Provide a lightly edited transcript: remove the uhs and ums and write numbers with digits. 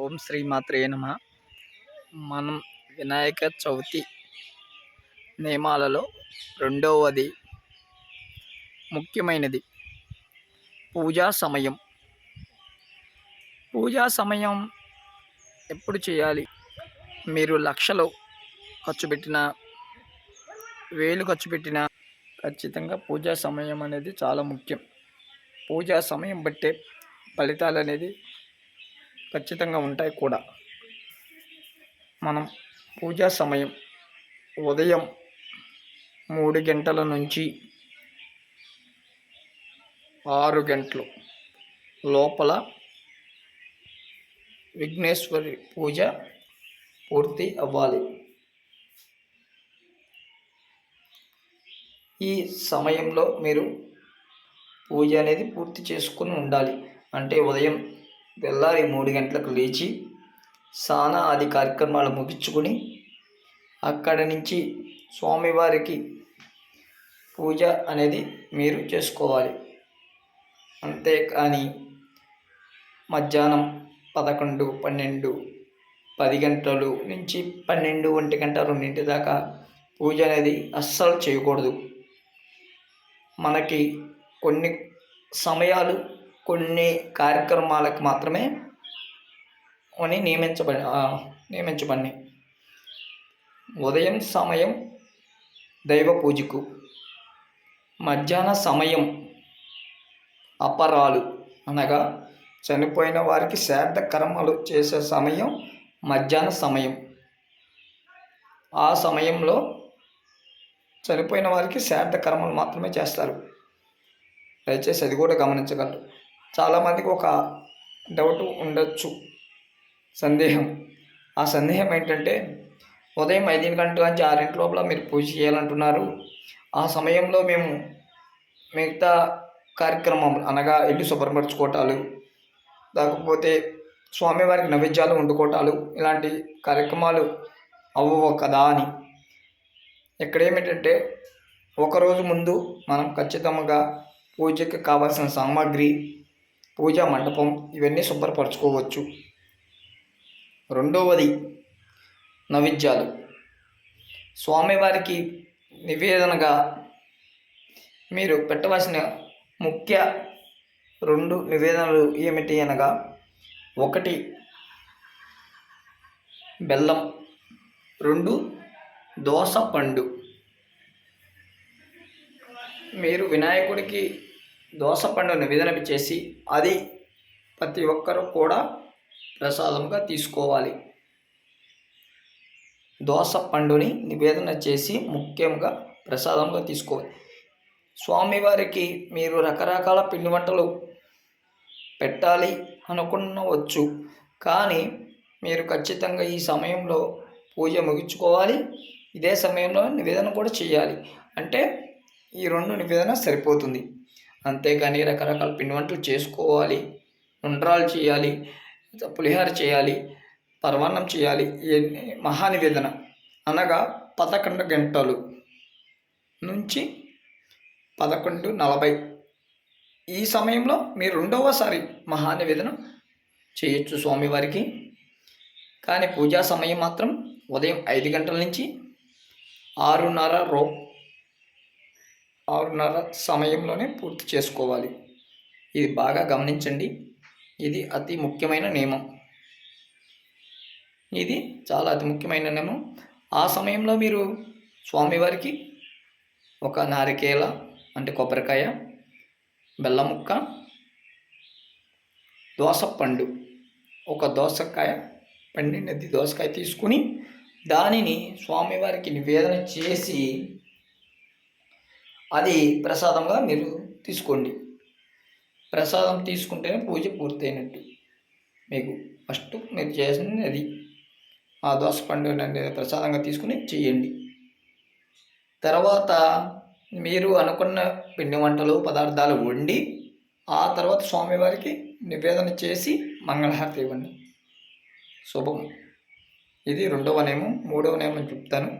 ఓం శ్రీ మాత్రే నమః. మనం వినాయక చవితి నియమాలలో రెండవది ముఖ్యమైనది పూజా సమయం. పూజా సమయం ఎప్పుడు చేయాలి? మీరు లక్షలు ఖర్చు పెట్టినా, వేలు ఖర్చు పెట్టినా ఖచ్చితంగా పూజా సమయం అనేది చాలా ముఖ్యం. పూజా సమయం బట్టే ఫలితాలు అనేది ఖచ్చితంగా ఉంటాయి కూడా. మనం పూజా సమయం ఉదయం 3 గంటల నుంచి 6 గంటలు లోపల విఘ్నేశ్వరి పూజ పూర్తి అవ్వాలి. ఈ సమయంలో మీరు పూజ అనేది పూర్తి చేసుకుని ఉండాలి. అంటే ఉదయం తెల్లారి 3 గంటలకు లేచి స్నాన ఆది కార్యక్రమాలు ముగించుకొని అక్కడి నుంచి స్వామివారికి పూజ అనేది మీరు చేసుకోవాలి. అంతేకాని మధ్యాహ్నం 11, 12, 10 గంటలు నుంచి 12, 1 గంట, 2 దాకా పూజ అనేది అస్సలు చేయకూడదు. మనకి కొన్ని సమయాలు, కొన్ని కార్యక్రమాలకు మాత్రమే నియమించబడి ఉదయం సమయం దైవ పూజకు, మధ్యాహ్న సమయం అపరాలు అనగా చనిపోయిన వారికి శ్రాద్ధ కర్మలు చేసే సమయం మధ్యాహ్న సమయం. ఆ సమయంలో చనిపోయిన వారికి శ్రాద్ధ కర్మలు మాత్రమే చేస్తారు. దయచేసి అది కూడా గమనించగలరు. చాలామందికి ఒక డౌట్ ఉండొచ్చు, సందేహం. ఆ సందేహం ఏంటంటే, ఉదయం 5 గంటల నుంచి 6 లోపల మీరు పూజ చేయాలంటున్నారు. ఆ సమయంలో మేము మిగతా కార్యక్రమం అనగా ఇల్లు శుభ్రపరచుకోవటాలు, లేకపోతే స్వామివారికి నైవేద్యాలు వండుకోవటాలు, ఇలాంటి కార్యక్రమాలు అవ్వవు కదా అని. ఇక్కడ ఏమిటంటే, ఒకరోజు ముందు మనం ఖచ్చితంగా పూజకి కావాల్సిన సామాగ్రి, పూజా మండపం ఇవన్నీ శుభ్రపరచుకోవచ్చు. రెండవది నైవేద్యాలు. స్వామివారికి నివేదనగా మీరు పెట్టవలసిన ముఖ్య 2 నివేదనలు ఏమిటి అనగా, 1 బెల్లం, 2 దోసపండు. మీరు వినాయకుడికి దోసపండు నివేదన చేసి అది ప్రతి ఒక్కరూ కూడా ప్రసాదంగా తీసుకోవాలి. దోసపండుని నివేదన చేసి ముఖ్యంగా ప్రసాదంగా తీసుకోవాలి. స్వామివారికి మీరు రకరకాల పిండి వంటలు పెట్టాలి అనుకునవచ్చు, కానీ మీరు ఖచ్చితంగా ఈ సమయంలో పూజ ముగించుకోవాలి. ఇదే సమయంలో నివేదన కూడా చేయాలి. అంటే ఈ 2 నివేదన సరిపోతుంది. అంతేగాని రకరకాల పిండి వంటలు చేసుకోవాలి, ఉండ్రాలు చేయాలి, పులిహోర చేయాలి, పరమాన్నం చేయాలి. మహానివేదన అనగా 11 గంటలు నుంచి 11:40 ఈ సమయంలో మీరు రెండవసారి మహానివేదన చేయొచ్చు స్వామివారికి. కానీ పూజా సమయం మాత్రం ఉదయం 5 గంటల నుంచి 6:30 సమయంలోనే పూర్తి చేసుకోవాలి. ఇది బాగా గమనించండి. ఇది అతి ముఖ్యమైన నియమం. ఇది చాలా అతి ముఖ్యమైన నియమం. ఆ సమయంలో మీరు స్వామివారికి ఒక నారికేల అంటే కొబ్బరికాయ, బెల్లం ముక్క, దోసపండు, ఒక దోసకాయ, పండినది దోసకాయ తీసుకుని దానిని స్వామివారికి నివేదన చేసి అది ప్రసాదంగా మీరు తీసుకోండి. ప్రసాదం తీసుకుంటేనే పూజ పూర్తయినట్టు. మీకు ఫస్ట్ మీరు చేసింది అది. ఆ దోసపండు అనేది ప్రసాదంగా తీసుకుని చేయండి. తర్వాత మీరు అనుకున్న పిండి వంటలు, పదార్థాలు వండి ఆ తర్వాత స్వామివారికి నివేదన చేసి మంగళహారతి ఇవ్వండి. శుభం. ఇది 2వ నియమం. 3వ నియమం చెప్తాను.